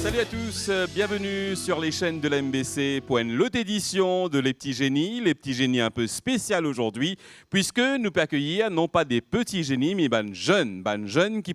Salut à tous, bienvenue sur les chaînes de la MBC pour une autre édition de Les Petits Génies. Les Petits Génies un peu spécial aujourd'hui, puisque nous pouvons accueillir non pas des petits génies, mais ban jeunes qui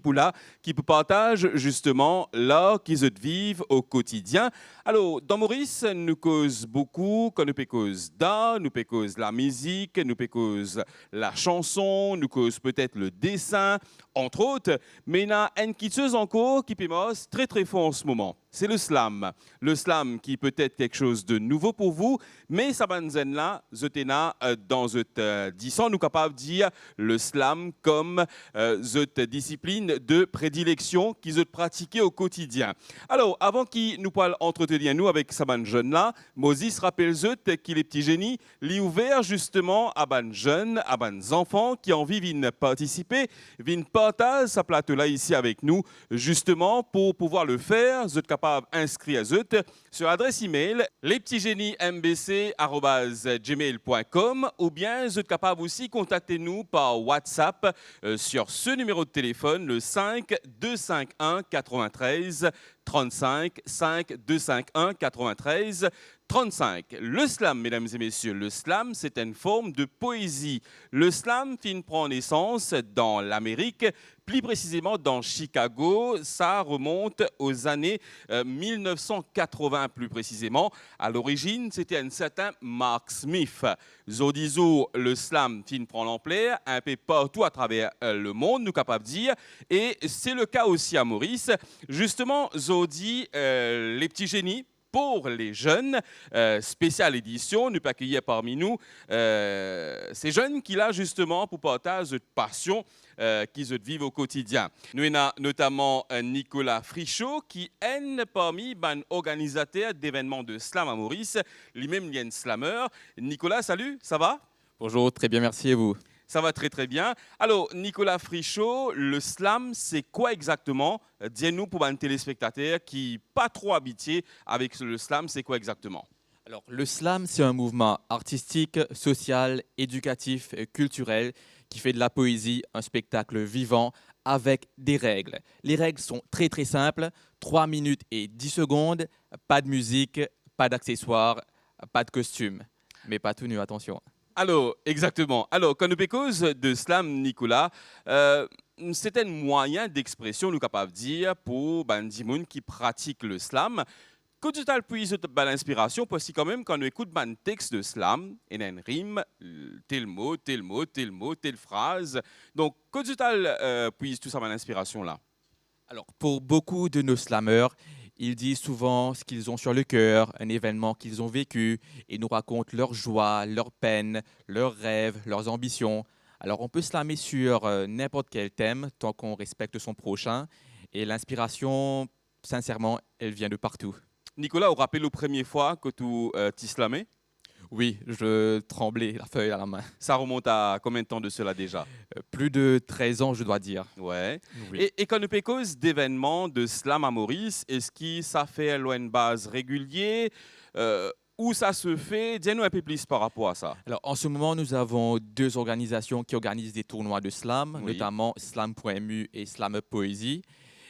partagent justement l'art qu'ils vivent au quotidien. Alors, dans Maurice, nous cause beaucoup, quand nous cause d'art, nous cause la musique, nous cause la chanson, nous cause peut-être le dessin, entre autres, mais il y a une quitteuse encore qui pémos très très fort en ce moment. C'est le slam. Le slam qui peut être quelque chose de nouveau pour vous, mais ça va là, dans cette 10 ans, nous capables de dire le slam comme cette discipline de prédilection qu'ils ont pratiquée au quotidien. Alors, avant qu'il nous parle entretenir nous avec sa ban jeune là, Moses rappelle qu'il est petit génie, l'y ouvert justement à ban jeunes, à ban enfants qui ont envie de participer, de partager sa plateau là ici avec nous, justement pour pouvoir le faire, vous êtes capable d'inscrire sur l'adresse email lespetitsgenies.mbc@gmail.com ou bien vous êtes capable aussi contacter nous par WhatsApp sur ce numéro de téléphone, le 5 251 93 35 5 251 93 35. Le slam, mesdames et messieurs, le slam, c'est une forme de poésie. Le slam prend naissance dans l'Amérique, plus précisément dans Chicago. Ça remonte aux années 1980 plus précisément. À l'origine, c'était un certain Mark Smith. Zodizo, le slam prend l'ampleur un peu partout à travers le monde, nous capables de dire. Et c'est le cas aussi à Maurice. Justement, Zodi, les petits génies, pour les jeunes, spéciale édition, nous accueillir parmi nous ces jeunes qui là justement pour partager cette passion qu'ils vivent au quotidien. Nous avons notamment Nicolas Frichot qui est parmi les organisateurs d'événements de slam à Maurice, lui-même il est un slammer. Nicolas, salut, ça va? Bonjour, très bien, merci et vous? Ça va très très bien. Alors, Nicolas Frichot, le slam, c'est quoi exactement? Dis-nous pour un téléspectateur qui n'est pas trop habitué avec le slam, c'est quoi exactement? Alors, le slam, c'est un mouvement artistique, social, éducatif et culturel qui fait de la poésie un spectacle vivant avec des règles. Les règles sont très très simples, 3 minutes et 10 secondes, pas de musique, pas d'accessoires, pas de costume. Mais pas tout nu, attention. Alors, exactement. Alors, quand nous parlons de slam, Nicolas, c'est un moyen d'expression, nous capables de dire, pour des gens qui pratiquent le slam. Que tu as puisé l'inspiration, parce que quand même, quand on écoute un texte de slam, il y a une rime, tel mot, tel mot, tel mot, telle phrase. Donc, que tu as puisé tout ça l'inspiration là? Alors, pour beaucoup de nos slammeurs, ils disent souvent ce qu'ils ont sur le cœur, un événement qu'ils ont vécu, et nous racontent leur joie, leur peine, leurs rêves, leurs ambitions. Alors on peut slammer sur n'importe quel thème tant qu'on respecte son prochain. Et l'inspiration, sincèrement, elle vient de partout. Nicolas, vous rappelez la première fois que tu t'y slamais? Oui, je tremblais, la feuille à la main. Ça remonte à combien de temps de cela déjà? Plus de 13 ans, je dois dire. Ouais. Oui. Et quand nous parlons d'événements de slam à Maurice, est-ce que ça fait une base régulière? Où ça se fait? Dis-nous un peu plus par rapport à ça. Alors, en ce moment, nous avons 2 organisations qui organisent des tournois de slam, Oui. notamment Slam.mu et Slam Up Poésie.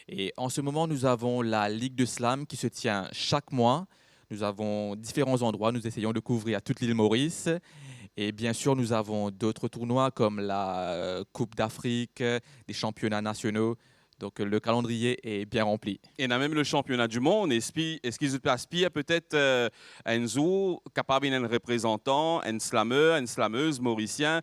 Et en ce moment, nous avons la Ligue de Slam qui se tient chaque mois. Nous avons différents endroits, nous essayons de couvrir toute l'île Maurice. Et bien sûr, nous avons d'autres tournois comme la Coupe d'Afrique, des championnats nationaux. Donc, le calendrier est bien rempli. Et on a même le championnat du monde. Est-ce qu'ils aspirent peut-être à un jour capable d'un représentant, un slameur, une slameuse mauricien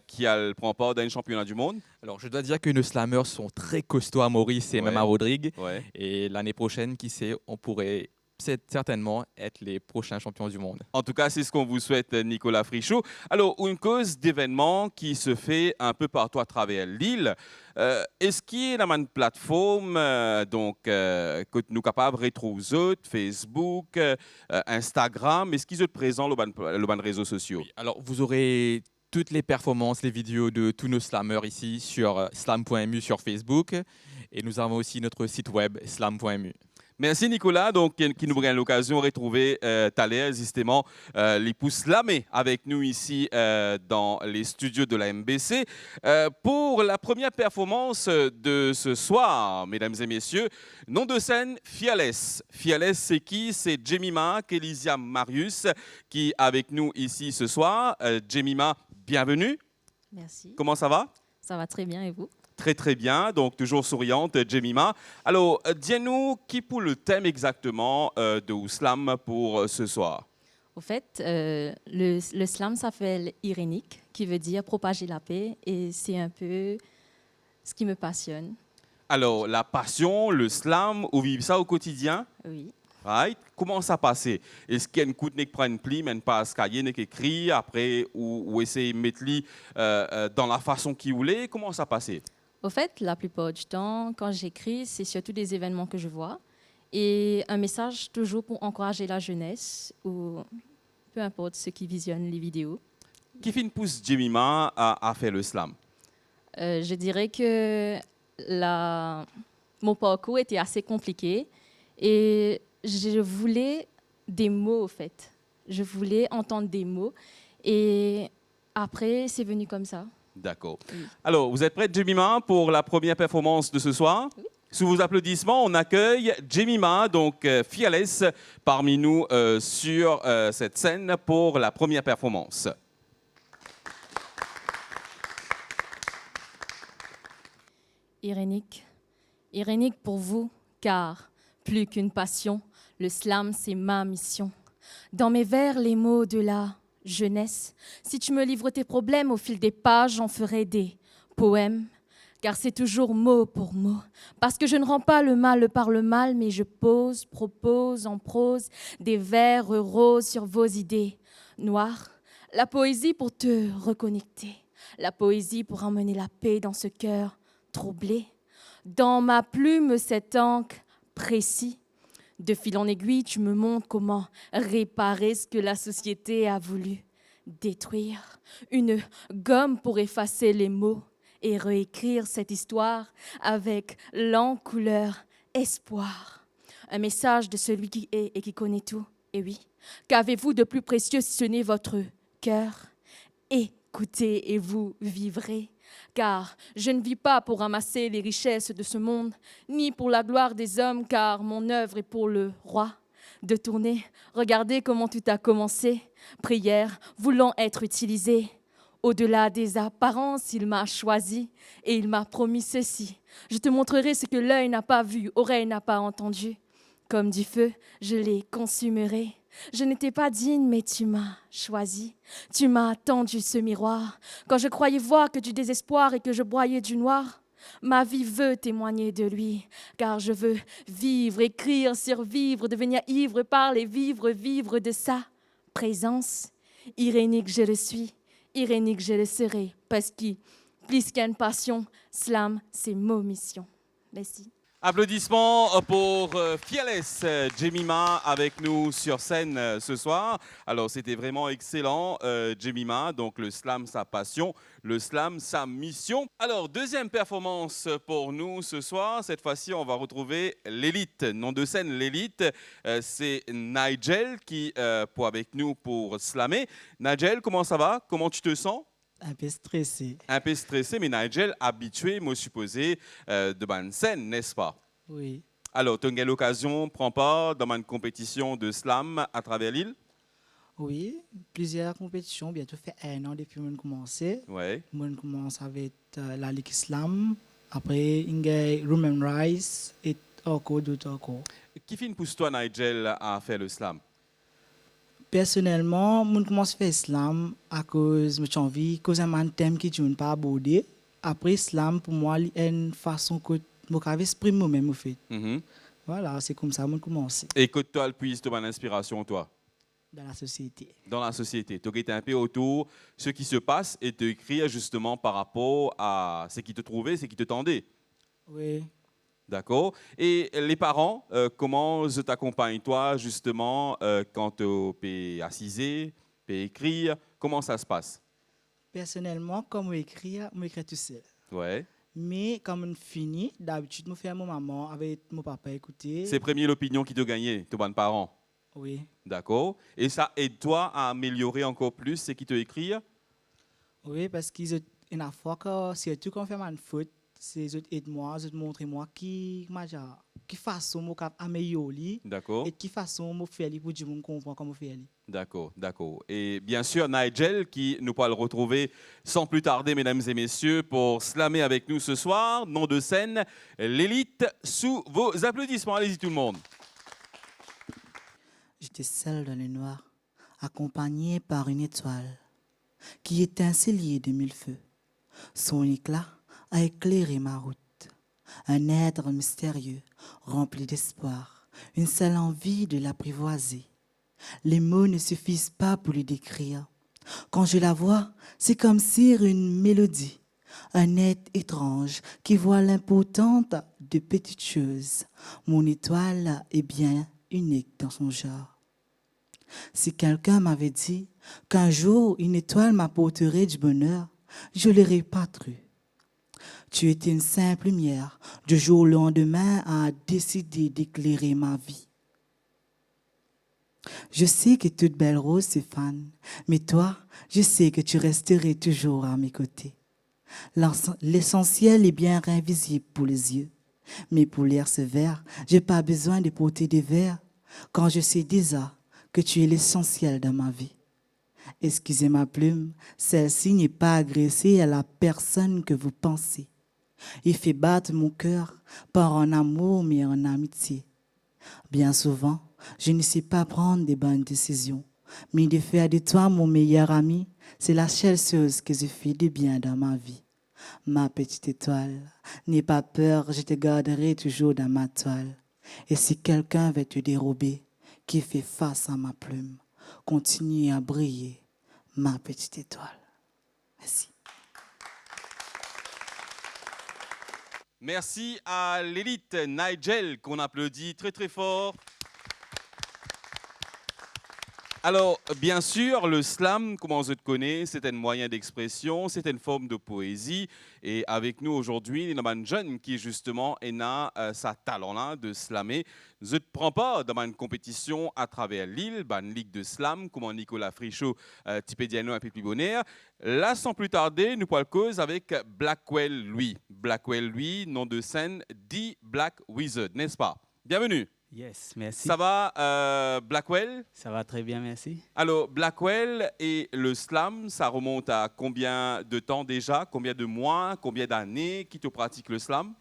qui prend part dans un championnat du monde? Alors, je dois dire que nos slammeurs sont très costauds à Maurice et même à Rodrigue. Ouais. Et l'année prochaine, qui sait, on pourrait certainement être les prochains champions du monde. En tout cas, c'est ce qu'on vous souhaite, Nicolas Frichot. Alors, une cause d'événements qui se fait un peu partout à travers l'île. Est-ce qu'il y a une plateforme que nous sommes capables de retrouver, Facebook, Instagram? Est-ce qu'ils sont présents sur les réseaux sociaux? Oui, alors, vous aurez toutes les performances, les vidéos de tous nos slammeurs ici sur slam.mu sur Facebook. Et nous avons aussi notre site web slam.mu. Merci Nicolas, donc qui nous donne l'occasion de retrouver Thaler, justement, l'épouse Slamé avec nous ici dans les studios de la MBC. Pour la première performance de ce soir, mesdames et messieurs, nom de scène, Fiales. Fiales, c'est qui? C'est Jemima Kelisia Marius qui est avec nous ici ce soir. Jemima, bienvenue. Merci. Comment ça va? Ça va très bien et vous? Très très bien, donc toujours souriante, Jemima. Alors, dis-nous, qui pour le thème exactement de Ouslam pour ce soir? Au fait, le slam s'appelle irénique, qui veut dire propager la paix, et c'est un peu ce qui me passionne. Alors, la passion, le slam, vous vivez ça au quotidien? Oui. Right? Comment ça passe? Est-ce qu'il y a une coute qui prend une pli, mais pas ce qu'il y a qui écrit après, ou essayer de mettre dans la façon qu'il voulait? Comment ça passe? Au fait, la plupart du temps, quand j'écris, c'est surtout des événements que je vois, et un message toujours pour encourager la jeunesse, ou peu importe ceux qui visionnent les vidéos. Qui fait une pousse Jemima à faire le slam? Je dirais que mon parcours était assez compliqué, et je voulais des mots, au fait. Je voulais entendre des mots. Et après, c'est venu comme ça. D'accord. Oui. Alors, vous êtes prête, Jemima, pour la première performance de ce soir? Oui. Sous vos applaudissements, on accueille Jemima, donc Fiales, parmi nous sur cette scène pour la première performance. Irénique. Irénique pour vous, car plus qu'une passion, le slam, c'est ma mission. Dans mes vers, les mots de la jeunesse. Si tu me livres tes problèmes au fil des pages, j'en ferai des poèmes. Car c'est toujours mot pour mot. Parce que je ne rends pas le mal par le mal, mais je propose en prose des vers roses sur vos idées noires. La poésie pour te reconnecter. La poésie pour emmener la paix dans ce cœur troublé. Dans ma plume, cet encre précis. De fil en aiguille, tu me montres comment réparer ce que la société a voulu détruire. Une gomme pour effacer les mots et réécrire cette histoire avec l'encre couleur espoir. Un message de celui qui est et qui connaît tout. Et oui, qu'avez-vous de plus précieux si ce n'est votre cœur? Écoutez et vous vivrez. Car je ne vis pas pour ramasser les richesses de ce monde, ni pour la gloire des hommes, car mon œuvre est pour le roi. De tourner, regardez comment tout a commencé. Prière, voulant être utilisée. Au-delà des apparences, il m'a choisi et il m'a promis ceci. Je te montrerai ce que l'œil n'a pas vu, oreille n'a pas entendu. Comme du feu, je les consumerai. Je n'étais pas digne, mais tu m'as choisi. Tu m'as tendu ce miroir. Quand je croyais voir que du désespoir et que je broyais du noir, ma vie veut témoigner de lui, car je veux vivre, écrire, survivre, devenir ivre, parler, vivre de sa présence. Irénique, je le suis. Irénique, je le serai, parce que plus qu'une passion, slam, c'est ma mission. Merci. Applaudissements pour Fiales, Jemima avec nous sur scène ce soir. Alors c'était vraiment excellent, Jemima, donc le slam sa passion, le slam sa mission. Alors deuxième performance pour nous ce soir, cette fois-ci on va retrouver l'élite, nom de scène l'élite, c'est Nigel qui pour avec nous pour slammer. Nigel, comment ça va? Comment tu te sens? Un peu stressé. Un peu stressé, mais Nigel, habitué, moi supposé, de une scène, n'est-ce pas? Oui. Alors, tu as eu l'occasion, prends part dans une compétition de slam à travers l'île? Oui, plusieurs compétitions. Bientôt fait 1 an depuis que j'ai commencé. Oui. Je commence avec la Ligue Islam. Après, il y a Roman Rice et encore d'autres encore. Qui fait une pousse toi, Nigel, à faire le slam? Personnellement, je commence à faire Islam à cause de j'ai envie, cause un thème qui ne pas abordé. Après Islam, pour moi, il y a une façon que je peux exprimer moi-même. Voilà, c'est comme ça que je commence Et que toi, le puisse de l'inspiration, toi, dans la société. dans la société. Tu as un peu autour de ce qui se passe et te écrire justement par rapport à ce qui te trouvait, ce qui te tendait. Oui. D'accord. Et les parents, comment je t'accompagne, toi, justement, quand tu peux assiser, peux écrire, comment ça se passe? Personnellement, comme je écris tout seul. Ouais. Mais quand on finit, d'habitude, je fais mon maman avec mon papa écouter. C'est premier l'opinion qui te gagnait, tes bons parents. Oui. D'accord. Et ça aide-toi à améliorer encore plus ce qui te écrit? Oui, parce qu'ils ont une fois que surtout quand on fait une faute, c'est eux aident moi, eux montrent moi qui façon moi cap améliorer D'accord. et qui façon moi faire pour du monde comprendre comment faire. D'accord, d'accord. Et bien sûr, Nigel, qui nous pourra le retrouver sans plus tarder, mesdames et messieurs, pour slammer avec nous ce soir. Nom de scène, l'élite, sous vos applaudissements. Allez-y tout le monde. J'étais seule dans le noir, accompagnée par une étoile qui étincelait de mille feux. Son éclat a éclairé ma route. Un être mystérieux, rempli d'espoir, une seule envie de l'apprivoiser. Les mots ne suffisent pas pour le décrire. Quand je la vois, c'est comme si une mélodie, un être étrange qui voit l'importante de petites choses. Mon étoile est bien unique dans son genre. Si quelqu'un m'avait dit qu'un jour une étoile m'apporterait du bonheur, je ne l'aurais pas cru. Tu étais une simple lumière, du jour au lendemain a décidé d'éclairer ma vie. Je sais que toute belle rose se fane, mais toi, je sais que tu resterais toujours à mes côtés. L'essentiel est bien invisible pour les yeux, mais pour l'air sévère, je n'ai pas besoin de porter des verres quand je sais déjà que tu es l'essentiel de ma vie. Excusez ma plume, celle-ci n'est pas agressée à la personne que vous pensez. Il fait battre mon cœur, pas en amour mais en amitié. Bien souvent, je ne sais pas prendre des bonnes décisions, mais de faire de toi mon meilleur ami, c'est la seule chose que je fais de bien dans ma vie. Ma petite étoile, n'aie pas peur, je te garderai toujours dans ma toile. Et si quelqu'un veut te dérober, qui fait face à ma plume, continue à briller, ma petite étoile. Merci. Merci à l'élite Nigel qu'on applaudit très très fort. Alors, bien sûr, le slam, comment on se connaît, c'est un moyen d'expression, c'est une forme de poésie. Et avec nous aujourd'hui, il y a un jeune qui justement a sa talent-là de slammer. Je ne prends pas dans une compétition à travers l'île, une ligue de slam, comme Nicolas Frichot, Tipédiano et Pipi Bonner. Là, sans plus tarder, nous parlons cause avec Blackwell, lui. Blackwell, lui, nom de scène, The Black Wizard, n'est-ce pas? Bienvenue. Yes, merci. Ça va, Blackwell? Ça va très bien, merci. Alors, Blackwell et le slam, ça remonte à combien de temps déjà? Combien de mois? Combien d'années qui te pratique le slam?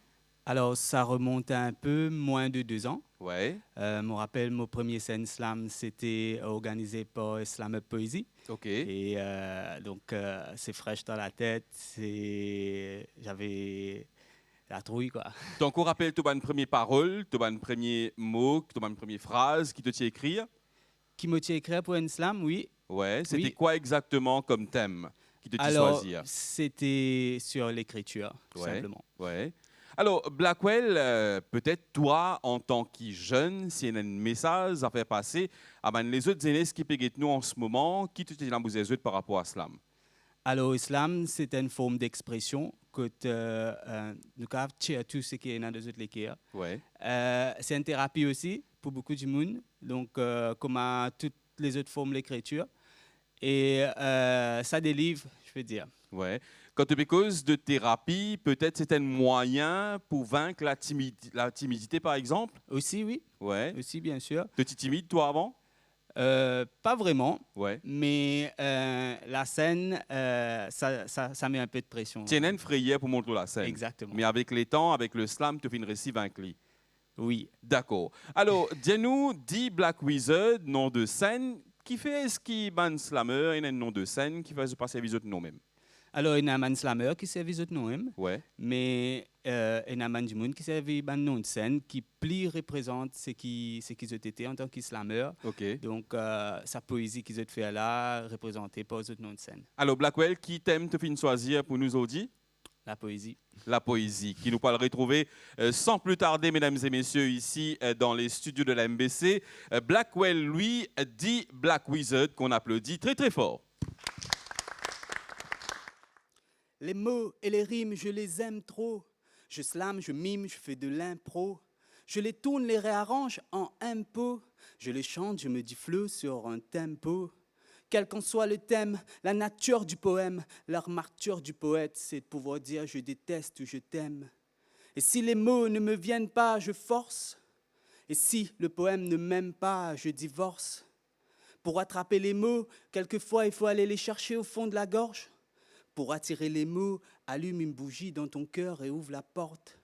Alors, ça remonte à un peu moins de 2 ans. Ouais. Je me rappelle, mon premier scène slam, c'était organisé par Slam Poésie. OK. Et donc, c'est fraîche dans la tête. J'avais la trouille, quoi. Donc, on rappelle ton première parole, ton premier mot, ton première phrase qui te tient écrire? Qui m'a écrit pour un slam, oui. Ouais. C'était Oui. quoi exactement comme thème qui te tient Alors, choisir? c'était sur l'écriture, tout Ouais. simplement. Ouais. Alors, Blackwell, peut-être toi, en tant que jeune, s'il y a un message à faire passer à les autres aînés qui payent nous en ce moment, qui te tient les autres par rapport à slam? Alors, l'islam, c'est une forme d'expression que nous avons tout ce qui est dans les autres l'équerre. Ouais. C'est une thérapie aussi pour beaucoup de monde, donc comme à toutes les autres formes d'écriture. Et ça délivre, je veux dire. Ouais. Quand tu cause de thérapie, peut-être c'est un moyen pour vaincre la timidité, par exemple? Aussi, oui. Ouais. Aussi, bien sûr. Tu étais timide, toi, avant? Pas vraiment, Ouais. mais la scène, ça met un peu de pression. Tu as une frayeur pour montrer la scène. Exactement. Mais avec les temps, avec le slam, tu fais une récit vaincre. Oui. D'accord. Alors, dis-nous, The Black Wizard, nom de scène, qui fait ce qui ban slammer, et un nom de scène qui fait se passer à visite nous-mêmes. Alors, il y a un slammer qui servait les autres nous-mêmes, Ouais. mais il y a un du monde qui servait un nom de scène qui plus représente ce qu'ils ont été en tant que slammer. OK. Donc, sa poésie qu'ils ont fait là, représentée par les autres noms de scène. Alors, Blackwell, qui t'aime te faire choisir pour nous aujourd'hui? La poésie. La poésie, qui nous pourra le retrouver sans plus tarder, mesdames et messieurs, ici dans les studios de la MBC. Blackwell, lui, dit Black Wizard, qu'on applaudit très très fort. Les mots et les rimes, je les aime trop. Je slame, je mime, je fais de l'impro. Je les tourne, les réarrange en impo. Je les chante, je me dis fleu sur un tempo. Quel qu'en soit le thème, la nature du poème, l'armature du poète, c'est de pouvoir dire je déteste ou je t'aime. Et si les mots ne me viennent pas, je force. Et si le poème ne m'aime pas, je divorce. Pour attraper les mots, quelquefois il faut aller les chercher au fond de la gorge. Pour attirer les mots, allume une bougie dans ton cœur et ouvre la porte.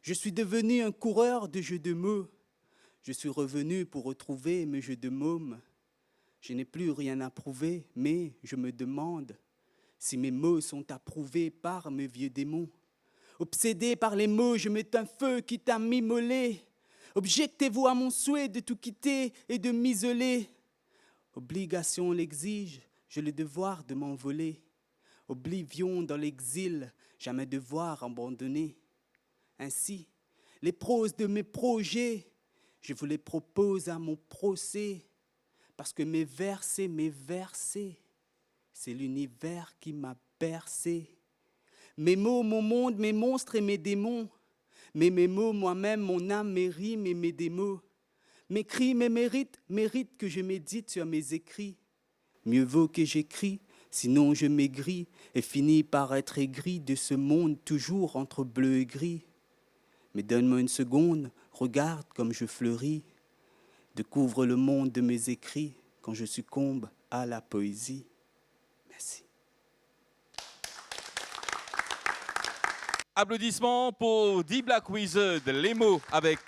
Je suis devenu un coureur de jeux de mots. Je suis revenu pour retrouver mes jeux de mômes. Je n'ai plus rien à prouver, mais je me demande si mes mots sont approuvés par mes vieux démons. Obsédé par les mots, je mets un feu qui t'a m'immolé. Objectez-vous à mon souhait de tout quitter et de m'isoler. Obligation l'exige, j'ai le devoir de m'envoler. Oblivion dans l'exil, jamais devoir abandonner. Ainsi, les proses de mes projets, je vous les propose à mon procès. Parce que mes versets, c'est l'univers qui m'a bercé. Mes mots, mon monde, mes monstres et mes démons. Mais mes mots, moi-même, mon âme, mes rimes et mes démos. Mes cris, mes méritent que je médite sur mes écrits. Mieux vaut que j'écris, sinon je maigris et finis par être aigri de ce monde toujours entre bleu et gris. Mais donne-moi une seconde, regarde comme je fleuris. Découvre le monde de mes écrits quand je succombe à la poésie. Merci. Applaudissements pour The Black Wizard, les mots avec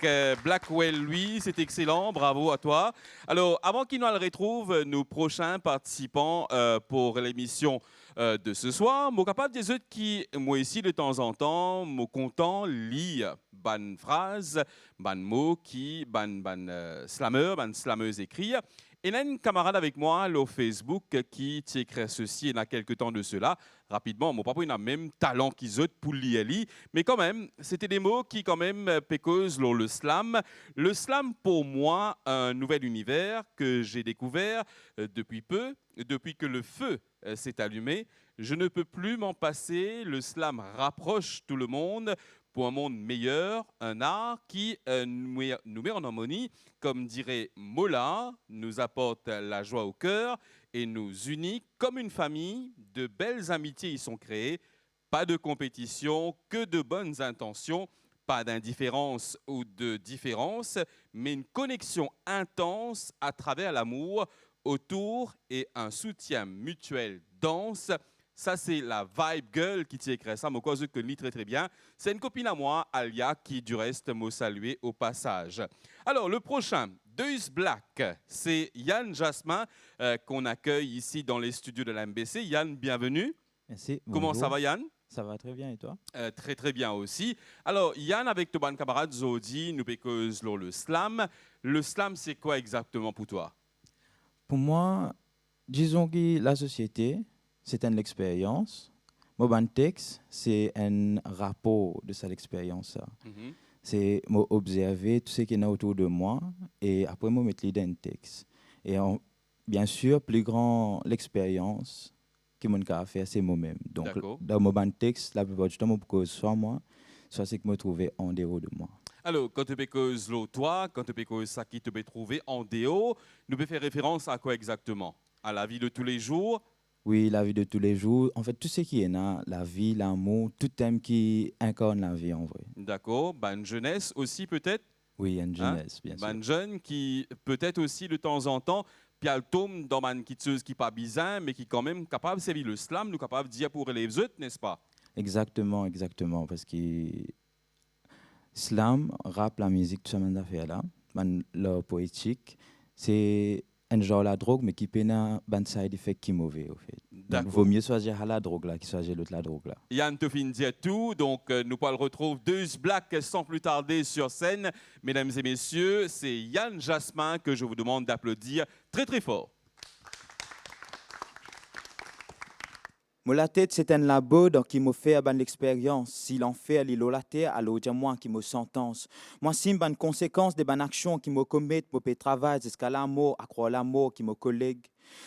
Blackwell, lui, c'est excellent, bravo à toi. Alors, avant qu'il nous le retrouve, nos prochains participants pour l'émission de ce soir, je suis capable de dire qui, moi ici, de temps en temps, je suis content de lire ban phrase, ban mot qui, ban slammer, ban slameuse écrit. Il y a une camarade avec moi au Facebook qui t'écrit ceci il y a quelques temps de cela. Rapidement, mon papa il a même talent qu'ils ont pour lire, mais quand même, c'était des mots qui quand même pécosent le slam. Le slam pour moi, un nouvel univers que j'ai découvert depuis peu, depuis que le feu s'est allumé. Je ne peux plus m'en passer. Le slam rapproche tout le monde pour un monde meilleur, un art qui nous met en harmonie, comme dirait Mola, nous apporte la joie au cœur et nous unit comme une famille. De belles amitiés y sont créées, pas de compétition, que de bonnes intentions, pas d'indifférence ou de différence, mais une connexion intense à travers l'amour, autour et un soutien mutuel dense. Ça, c'est la vibe girl qui t'y écrit ça, mais quoi, je connais très très bien. C'est une copine à moi, Alia, qui du reste m'a salué au passage. Alors, le prochain, Deus Black, c'est Yann Jasmin qu'on accueille ici dans les studios de l'MBC. Yann, bienvenue. Merci. Comment bonjour. ça va, Yann? Ça va très bien et toi? Très très bien aussi. Alors, Yann, avec ton bon camarade Zodi, nous pécosons le slam. Le slam, c'est quoi exactement pour toi? Pour moi, disons que la société, c'est une expérience. Mon texte, c'est un rapport de cette expérience. Mhm. C'est observer tout ce qui est autour de moi et après, moi mettre dans un texte. Et bien sûr, plus grand l'expérience que mon cas a fait, c'est moi-même. Donc, D'accord. dans mon texte, la plupart du temps, je soit moi, soit ce que je me trouvais en dehors de moi. Alors, quand tu pécoses toi, quand tu pécoses ça qui te peut trouver en déo, nous peut faire référence à quoi exactement? À la vie de tous les jours? Oui, la vie de tous les jours. En fait, tout ce qui est là, la vie, l'amour, tout thème qui incarne la vie en vrai. D'accord. Ban jeunesse aussi peut-être? Oui, une jeunesse, bien sûr. Ban jeune qui peut-être aussi de temps en temps, puis elle tombe dans une kitseuse qui pas bizarre, mais qui quand même capable de servir le slam, nous capable de dire pour les autres, n'est-ce pas? Exactement, parce que slam, rap, la musique, tout ça, affaire là, l'art poétique, c'est un genre la drogue, mais qui peut avoir un side effect qui est mauvais, au fait. Donc, il vaut mieux choisir la drogue là, que choisir l'autre la drogue là. Yann te fin dire tout, donc nous le retrouver Deus Black sans plus tarder sur scène. Mesdames et messieurs, c'est Yann Jasmin que je vous demande d'applaudir très très fort. Moi, la tête, c'est un labo qui m'a fait une expérience. Si l'on fait la terre, alors c'est moi qui me sentence. Moi, si une conséquence de bonnes actions qui me commettent, me travail jusqu'à la mort, à croire la mort qui me collègue.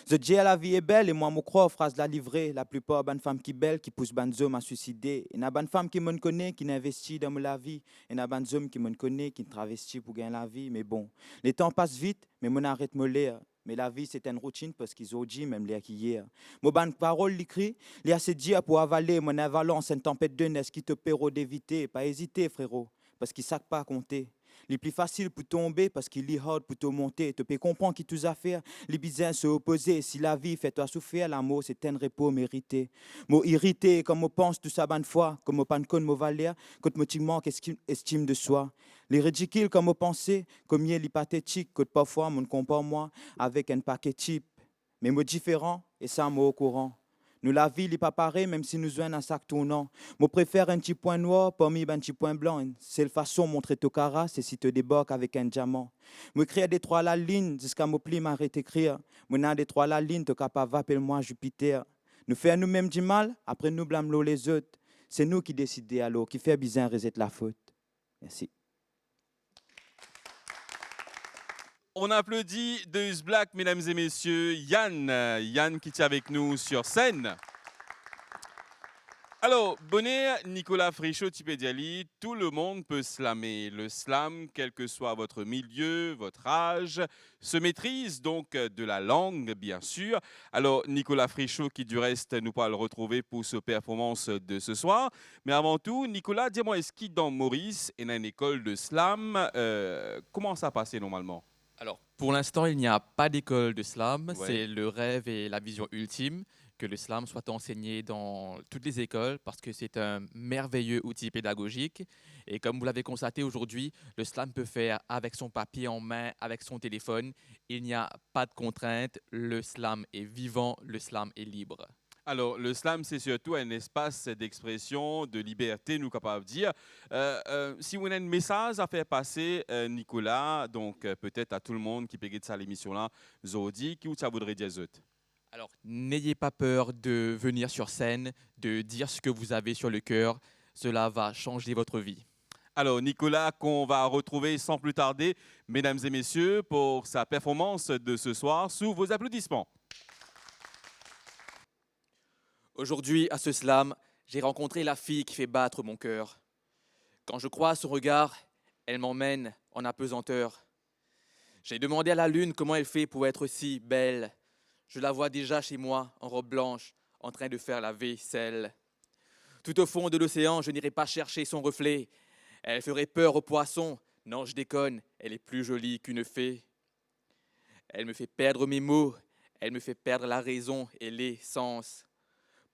Je dis la vie est belle et moi me crois aux phrases de la livrée. La plupart bonnes femmes qui belles qui poussent bonnes hommes à suicider. Et n'a bonne femme qui me connaît qui n'investit dans la vie. Et n'a bonnes hommes qui me connaît qui travestit pour gagner la vie. Mais bon, les temps passent vite, mais mon arrête me lire. Mais la vie c'est une routine parce qu'ils ont dit même les qui hier. Mon bonne parole l'écrit, il y a assez dire pour avaler mon avalance une tempête de neige qui te perro d'éviter. Pas hésiter frérot, parce qu'ils savent pas compter. Les plus faciles pour tomber parce qu'il est hard pour te monter. Tu peux comprendre qui tous affaires. Les bizarres se opposer. Si la vie fait toi souffrir, l'amour c'est un repos mérité. Moi irrité, comme on pense tout ça bonne fois, comme on pas de valeur, quand me manque estime de soi. Les ridicules comme on pensait, comme il est pathétique, que parfois mon compare moi avec un paquet type. Mais moi différent et ça moi au courant. Nous, la vie n'est pas pareille, même si nous jouons un sac tournant. Je préfère un petit point noir parmi un petit point blanc. C'est la façon de montrer ton cara, c'est si tu débarques avec un diamant. Je crée des trois la ligne jusqu'à me plier, m'arrête d'écrire. Je n'ai des trois la ligne, tu es capable d'appeler-moi Jupiter. Nous faisons nous-mêmes du mal, après nous blâmons les autres. C'est nous qui décidons alors, qui fait bien reset la faute. Merci. On applaudit Deus Black, mesdames et messieurs, Yann. Yann qui est avec nous sur scène. Alors, bonnet, Nicolas Frichot, Tipédiali, tout le monde peut slammer. Le slam, quel que soit votre milieu, votre âge, se maîtrise donc de la langue, bien sûr. Alors, Nicolas Frichot, qui du reste, nous pourra le retrouver pour sa performance de ce soir. Mais avant tout, Nicolas, dis-moi, est-ce qu'il dans Maurice est dans une école de slam comment ça passe normalement? Alors, pour l'instant, il n'y a pas d'école de slam. Ouais. C'est le rêve et la vision ultime que le slam soit enseigné dans toutes les écoles parce que c'est un merveilleux outil pédagogique. Et comme vous l'avez constaté aujourd'hui, le slam peut faire avec son papier en main, avec son téléphone. Il n'y a pas de contraintes. Le slam est vivant, le slam est libre. Alors, le slam, c'est surtout un espace d'expression, de liberté, nous capables de dire. Si vous avez un message à faire passer, Nicolas, donc peut-être à tout le monde qui peut de ça l'émission-là, Zodi, qui ça voudrait dire Zot? Alors, n'ayez pas peur de venir sur scène, de dire ce que vous avez sur le cœur. Cela va changer votre vie. Alors, Nicolas, qu'on va retrouver sans plus tarder, mesdames et messieurs, pour sa performance de ce soir, sous vos applaudissements. Aujourd'hui, à ce slam, j'ai rencontré la fille qui fait battre mon cœur. Quand je crois à son regard, elle m'emmène en apesanteur. J'ai demandé à la lune comment elle fait pour être si belle. Je la vois déjà chez moi, en robe blanche, en train de faire la vaisselle. Tout au fond de l'océan, je n'irai pas chercher son reflet. Elle ferait peur aux poissons. Non, je déconne, elle est plus jolie qu'une fée. Elle me fait perdre mes mots, elle me fait perdre la raison et l'essence.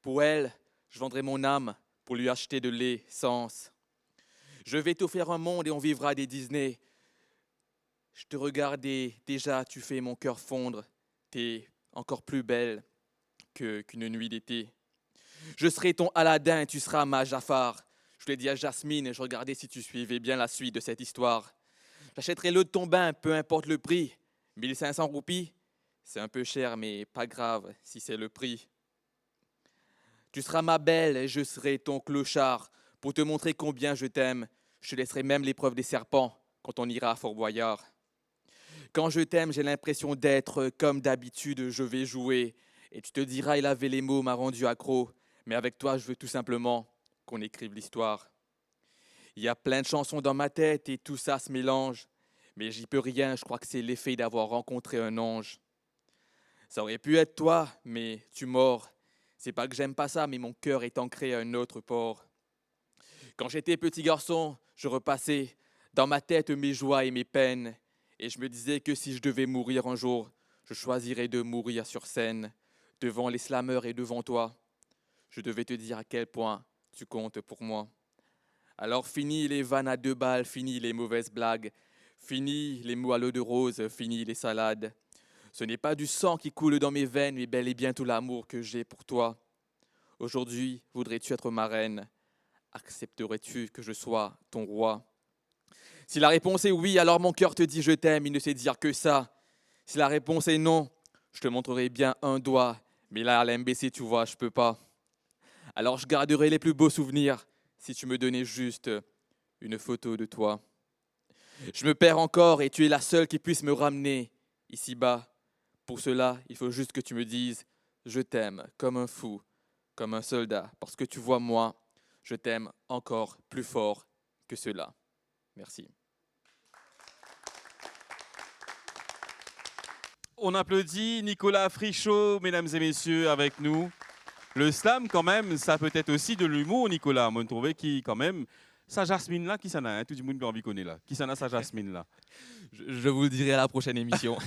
Pour elle, je vendrai mon âme pour lui acheter de l'essence. Je vais t'offrir un monde et on vivra des Disney. Je te regardais, déjà tu fais mon cœur fondre. T'es encore plus belle qu'une nuit d'été. Je serai ton Aladdin et tu seras ma Jafar. Je l'ai dit à Jasmine et je regardais si tu suivais bien la suite de cette histoire. J'achèterai l'eau de ton bain, peu importe le prix. 1500 roupies, c'est un peu cher mais pas grave si c'est le prix. Tu seras ma belle et je serai ton clochard. Pour te montrer combien je t'aime, je te laisserai même l'épreuve des serpents quand on ira à Fort Boyard. Quand je t'aime, j'ai l'impression d'être comme d'habitude, je vais jouer. Et tu te diras, il avait les mots, m'a rendu accro. Mais avec toi, je veux tout simplement qu'on écrive l'histoire. Il y a plein de chansons dans ma tête et tout ça se mélange. Mais j'y peux rien, je crois que c'est l'effet d'avoir rencontré un ange. Ça aurait pu être toi, mais tu mords. C'est pas que j'aime pas ça, mais mon cœur est ancré à un autre port. Quand j'étais petit garçon, je repassais dans ma tête mes joies et mes peines. Et je me disais que si je devais mourir un jour, je choisirais de mourir sur scène, devant les slameurs et devant toi. Je devais te dire à quel point tu comptes pour moi. Alors fini les vannes à 2 balles, fini les mauvaises blagues, fini les mots à l'eau de rose, fini les salades. Ce n'est pas du sang qui coule dans mes veines, mais bel et bien tout l'amour que j'ai pour toi. Aujourd'hui, voudrais-tu être ma reine? Accepterais-tu que je sois ton roi? Si la réponse est oui, alors mon cœur te dit je t'aime, il ne sait dire que ça. Si la réponse est non, je te montrerai bien un doigt, mais là à l'MBC, tu vois, je peux pas. Alors je garderai les plus beaux souvenirs si tu me donnais juste une photo de toi. Je me perds encore et tu es la seule qui puisse me ramener ici-bas. Pour cela, il faut juste que tu me dises « Je t'aime comme un fou, comme un soldat, parce que tu vois moi, je t'aime encore plus fort que cela. » Merci. On applaudit Nicolas Frichot, mesdames et messieurs, avec nous. Le slam, quand même, ça peut être aussi de l'humour, Nicolas. Moi, je trouvais qui, quand même, sa Jasmine là, qui s'en a, hein, tout le monde a envie de connaître là. Qui s'en a sa Jasmine là. Je vous le dirai à la prochaine émission.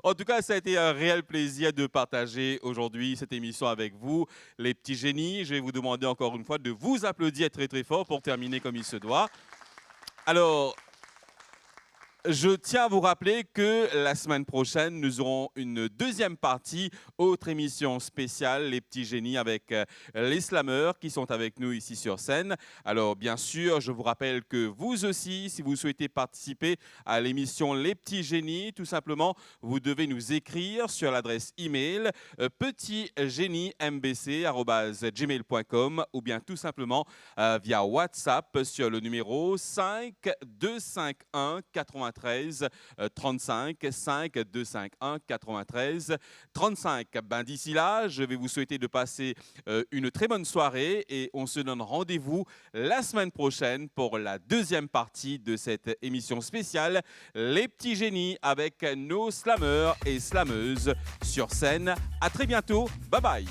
En tout cas, ça a été un réel plaisir de partager aujourd'hui cette émission avec vous, les petits génies. Je vais vous demander encore une fois de vous applaudir très très fort pour terminer comme il se doit. Alors, je tiens à vous rappeler que la semaine prochaine, nous aurons une deuxième partie, autre émission spéciale, les petits génies avec les slameurs qui sont avec nous ici sur scène. Alors bien sûr, je vous rappelle que vous aussi, si vous souhaitez participer à l'émission Les petits génies, tout simplement, vous devez nous écrire sur l'adresse email petitgeniesmbc@gmail.com ou bien tout simplement via WhatsApp sur le numéro 5 251 93 35 5 251 93 35. Ben, d'ici là, je vais vous souhaiter de passer une très bonne soirée et on se donne rendez-vous la semaine prochaine pour la deuxième partie de cette émission spéciale Les petits génies avec nos slameurs et slameuses sur scène. À très bientôt. Bye bye.